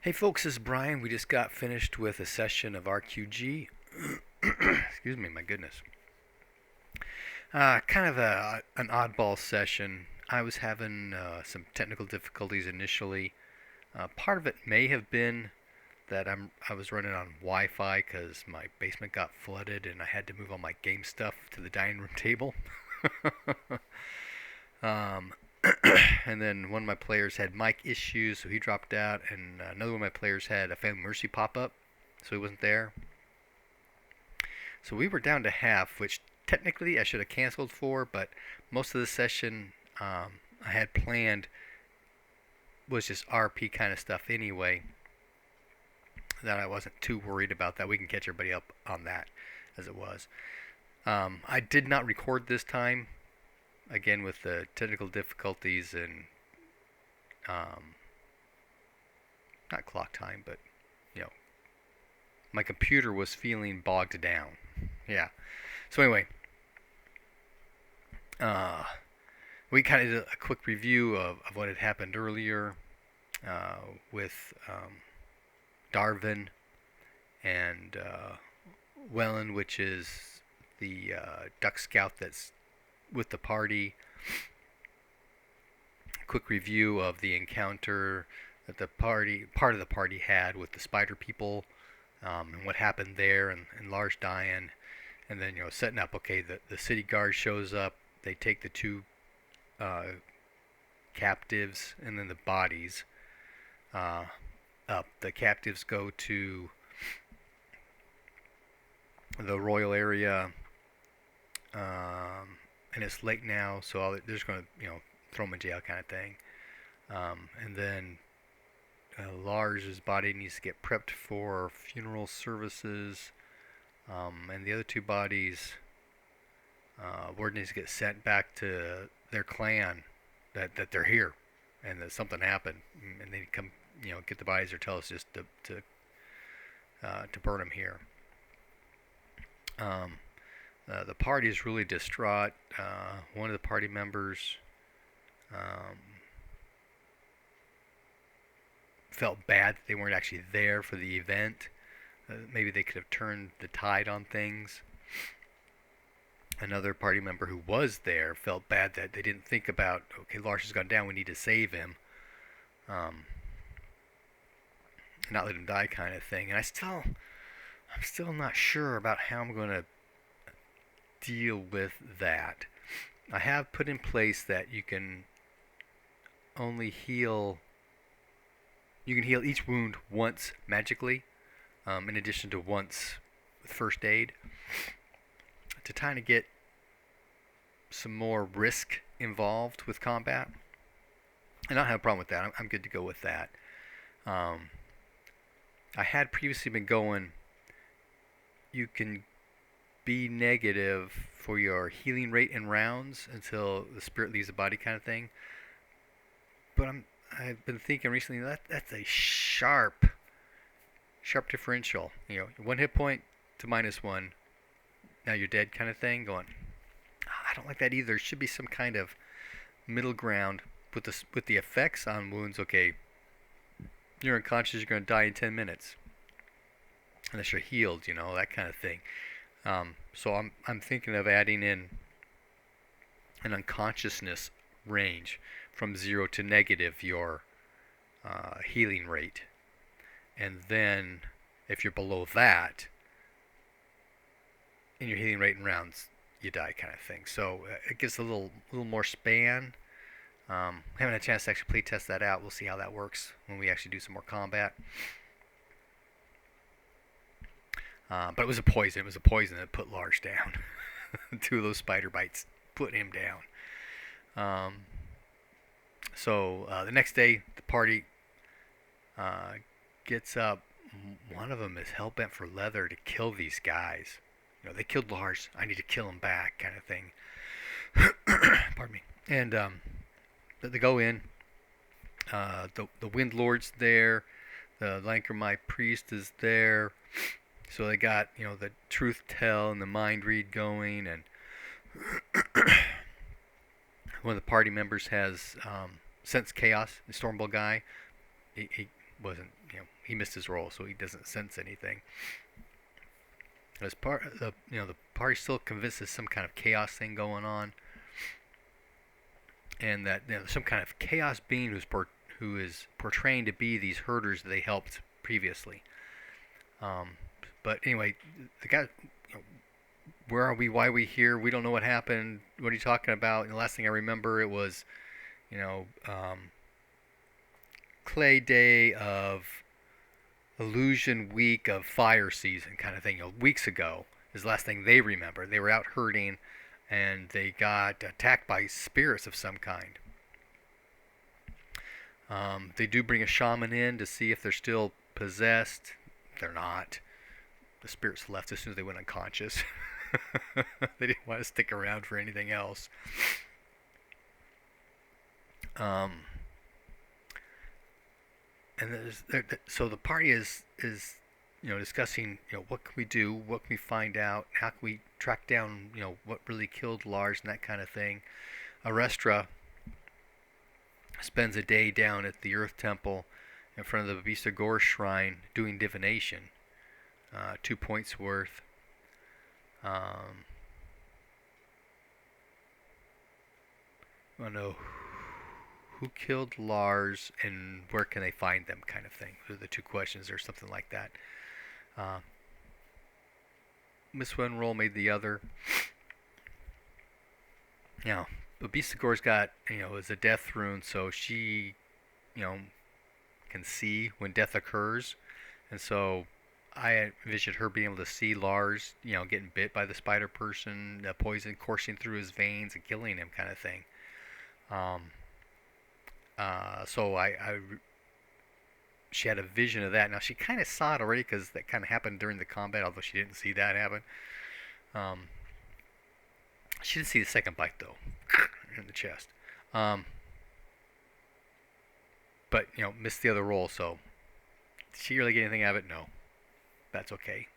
Hey folks, this is Brian. We just got finished with a session of RQG. Excuse me, my goodness. Kind of an oddball session. I was having some technical difficulties initially. Part of it may have been that I was running on Wi-Fi because my basement got flooded and I had to move all my game stuff to the dining room table. um, and then one of my players had mic issues, so he dropped out, and another one of my players had a Family Mercy pop up, so he wasn't there. So we were down to half, which technically I should have canceled for, but most of the session I had planned was just RP kind of stuff anyway, that I wasn't too worried about that. We can catch everybody up on that as it was. I did not record this time, again with the technical difficulties and not clock time, but you know, my computer was feeling bogged down. Yeah. So anyway, we kind of did a quick review of what had happened earlier with Darwin and Wellen, which is the Duck Scout that's with the party. Quick review of the encounter that part of the party had with the spider people, and what happened there, and Lars dying, and then setting up. Okay, the city guard shows up. They take the two captives and then the bodies up. The captives go to the royal area, and it's late now, so they're just going to throw them in jail kind of thing. And then Lars's body needs to get prepped for funeral services, and the other two bodies, word needs to get sent back to their clan that they're here and that something happened, and they come get the bodies or tell us just to burn them here. The party is really distraught. One of the party members felt bad that they weren't actually there for the event. Maybe they could have turned the tide on things. Another party member who was there felt bad that they didn't think about, okay, Lars has gone down, we need to save him. Not let him die kind of thing. And I'm still not sure about how I'm going to deal with that. I have put in place that you can only heal each wound once magically, in addition to once with first aid, to kind of get some more risk involved with combat. And I don't have a problem with that. I'm good to go with that. I had previously been going, you can be negative for your healing rate in rounds until the spirit leaves the body kind of thing. But I've been thinking recently that's a sharp differential. One hit point to -1, now you're dead kind of thing. Going, I don't like that either. There should be some kind of middle ground with the effects on wounds. Okay, you're unconscious, you're going to die in 10 minutes unless you're healed. That kind of thing. So I'm thinking of adding in an unconsciousness range from 0 to negative your healing rate, and then if you're below that in your healing rate in rounds, you die kind of thing. So it gives a little more span. Haven't had a chance to actually play test that out. We'll see how that works when we actually do some more combat. But it was a poison. It was a poison that put Lars down. 2 of those spider bites put him down. So the next day, the party gets up. One of them is hell-bent for leather to kill these guys. They killed Lars. I need to kill him back kind of thing. Pardon me. And they go in. The Wind Lord's there. The Lankermai priest is there. So they got, the truth tell and the mind read going, and one of the party members has Sense Chaos, the Stormbolt guy. He wasn't, he missed his role, so he doesn't sense anything. As part, the party's still convinced there's some kind of chaos thing going on, and that some kind of chaos being who is portraying to be these herders that they helped previously. But anyway, the guy, where are we? Why are we here? We don't know what happened. What are you talking about? And the last thing I remember, it was, Clay Day of Illusion Week of Fire Season kind of thing. Weeks ago is the last thing they remember. They were out herding, and they got attacked by spirits of some kind. They do bring a shaman in to see if they're still possessed. They're not. The spirits left as soon as they went unconscious. They didn't want to stick around for anything else. So the party is discussing, what can we do, what can we find out, how can we track down, what really killed Lars and that kind of thing. Arestra spends a day down at the Earth Temple in front of the Babisa Gore Shrine doing divination. 2 points worth. I don't know who killed Lars and where can they find them, kind of thing. Those are the two questions, or something like that. Miss Wenroll made the other. Babisa Gore's got, is a death rune, so she, can see when death occurs. And so I envisioned her being able to see Lars, getting bit by the spider person, poison coursing through his veins and killing him, kind of thing. So she had a vision of that. Now she kind of saw it already because that kind of happened during the combat, although she didn't see that happen. She didn't see the second bite though, in the chest. But missed the other roll. So did she really get anything out of it? No. That's okay.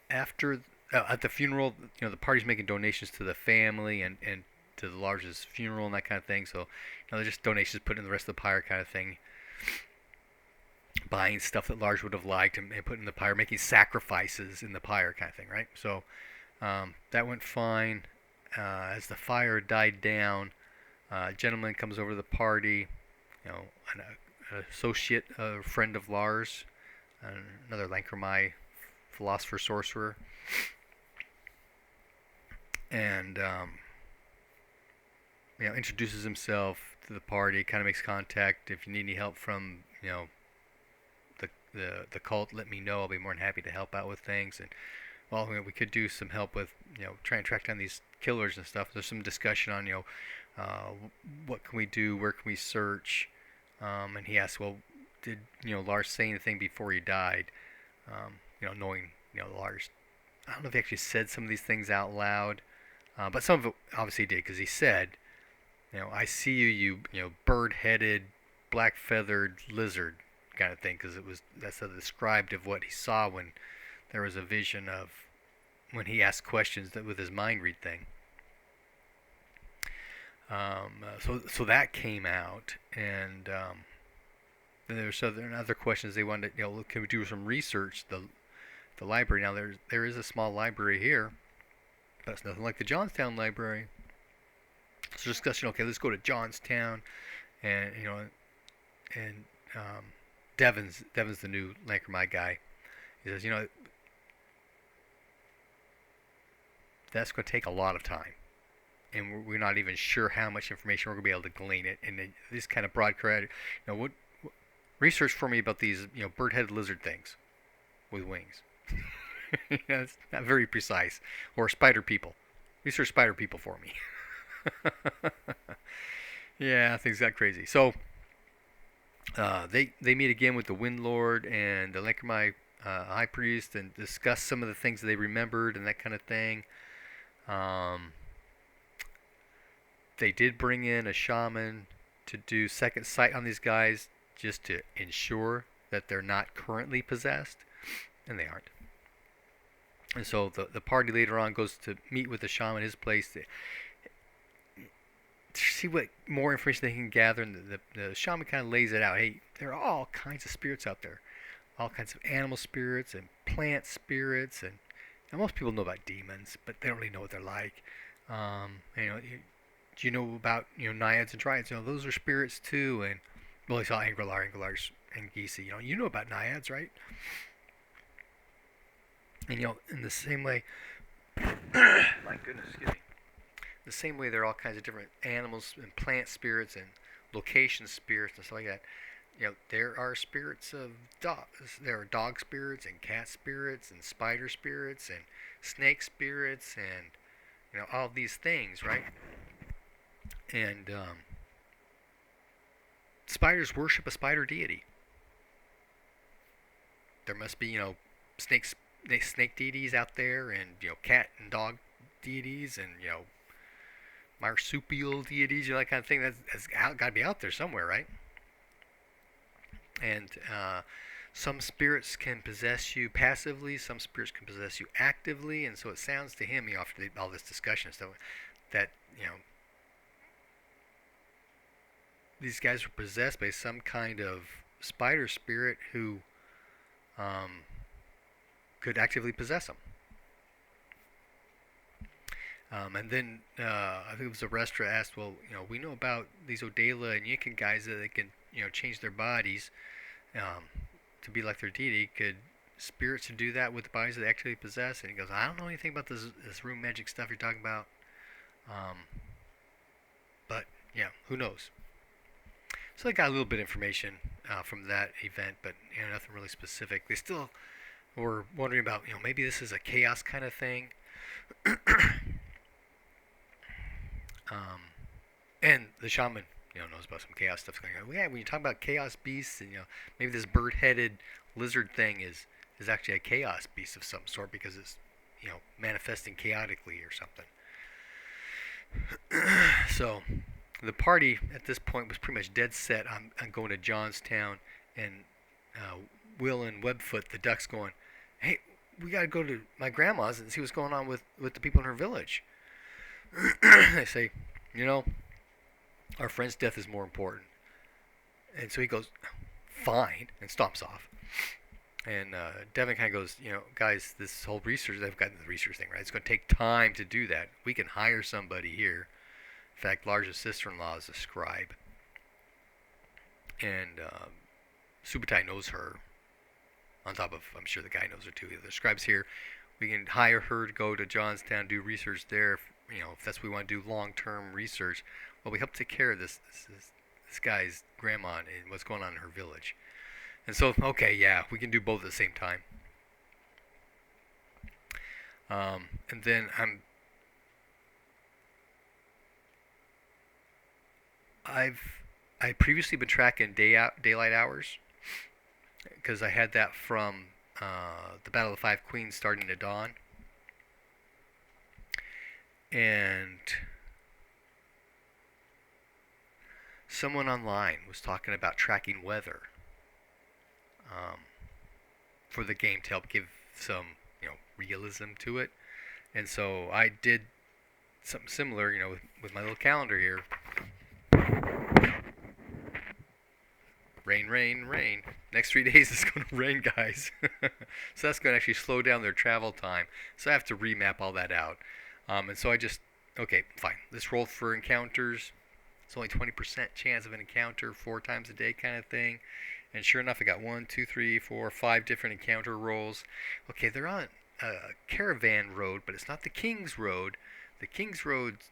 After at the funeral, the party's making donations to the family and to the Lars's funeral and that kind of thing. So they're just donations put in the rest of the pyre kind of thing. Buying stuff that Lars would have liked and putting in the pyre, making sacrifices in the pyre kind of thing, right? So that went fine. As the fire died down, a gentleman comes over to the party, an associate, a friend of Lars, another Lankermai philosopher sorcerer, and introduces himself to the party, kind of makes contact. If you need any help from the cult, let me know. I'll be more than happy to help out with things. And we could do some help with trying to track down these killers and stuff. There's some discussion on what can we do, where can we search, and he asked, well, did Lars say anything before he died? Knowing Lars, I don't know if he actually said some of these things out loud, but some of it obviously he did, because he said, I see you bird-headed, black-feathered lizard kind of thing, because that's described of what he saw when there was a vision of when he asked questions with his mind read thing. So that came out, and then there were other questions they wanted. Can we do some research? The library, now there is a small library here, but it's nothing like the Johnstown library. So discussion. Okay, let's go to Johnstown, and Devin's the new Lankermai guy. He says, that's going to take a lot of time, and we're not even sure how much information we're going to be able to glean it. And this kind of broad credit, what research for me about these, bird-headed lizard things with wings. It's not very precise. Or spider people. Research spider people for me. Yeah, things got crazy. So they meet again with the Windlord and the Lankermai High Priest and discuss some of the things that they remembered and that kind of thing. They did bring in a shaman to do second sight on these guys, just to ensure that they're not currently possessed, and they aren't. And so the party later on goes to meet with the shaman at his place see what more information they can gather, and the shaman kind of lays it out. Hey, there are all kinds of spirits out there, all kinds of animal spirits and plant spirits, and now most people know about demons, but they don't really know what they're like. Do you know about naiads and triads? Those are spirits too, and well, I saw Anglars, and Geese. You know about naiads, right? And in the same way, my goodness, excuse me. The same way, there are all kinds of different animals and plant spirits and location spirits and stuff like that. There are spirits of dogs. There are dog spirits and cat spirits and spider spirits and snake spirits and all these things, right? And spiders worship a spider deity. There must be snake deities out there, and cat and dog deities, and marsupial deities, that kind of thing. That's got to be out there somewhere, right? And some spirits can possess you passively. Some spirits can possess you actively. And so it sounds to him, after all this discussion and stuff, that these guys were possessed by some kind of spider spirit who could actively possess them. And then I think it was Arestra asked, well, we know about these Odela and Yinkan guys that they can, change their bodies to be like their deity. Could spirits do that with the bodies that they actually possess? And he goes, I don't know anything about this room magic stuff you're talking about. But yeah, who knows? So they got a little bit of information from that event, but nothing really specific. They still were wondering about, maybe this is a chaos kind of thing. And the shaman, knows about some chaos stuff going on. Yeah, when you talk about chaos beasts, and maybe this bird-headed lizard thing is actually a chaos beast of some sort because it's manifesting chaotically or something. So the party at this point was pretty much dead set on going to Johnstown, and Will and Webfoot, the ducks, going, hey, we got to go to my grandma's and see what's going on with the people in her village. They say, our friend's death is more important. And so he goes, fine, and stomps off. And Devin kind of goes, guys, this whole research, they've gotten the research thing, right? It's going to take time to do that. We can hire somebody here. In fact, Large's sister-in-law is a scribe. And Subutai knows her. On top of, I'm sure the guy knows her too. The scribe's here. We can hire her to go to Johnstown, do research there. If that's what we want to do, long-term research. Well, we help take care of this guy's grandma and what's going on in her village. And so, okay, yeah, we can do both at the same time. And then I previously been tracking daylight hours because I had that from the Battle of the Five Queens starting to dawn. And someone online was talking about tracking weather for the game to help give some, realism to it. And so I did something similar, with my little calendar here. Rain, rain, rain. Next 3 days it's going to rain, guys. So that's going to actually slow down their travel time. So I have to remap all that out. And so I just, okay, fine. Let's roll for encounters. It's only 20% chance of an encounter 4 times a day kind of thing. And sure enough, I got 1, 2, 3, 4, 5 different encounter rolls. Okay, they're on a caravan road, but it's not the King's Road. The King's Road's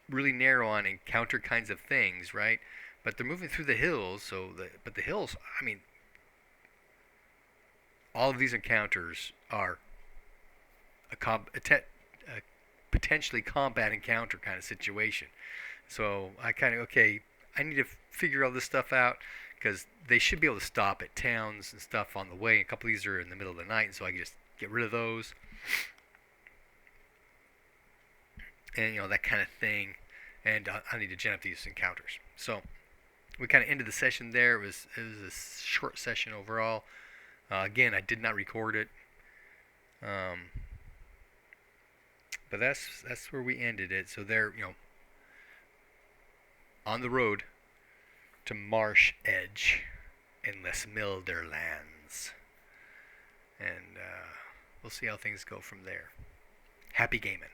really narrow on encounter kinds of things, right? But they're moving through the hills, but the hills, I mean, all of these encounters are a potentially combat encounter kind of situation. So I kind of, I need to figure all this stuff out because they should be able to stop at towns and stuff on the way. A couple of these are in the middle of the night, so I can just get rid of those. And, that kind of thing. And I need to gen up these encounters. So we kind of ended the session there. It was a short session overall. Again, I did not record it. But that's where we ended it. So there, on the road to Marsh Edge in Les Milder lands. And we'll see how things go from there. Happy gaming.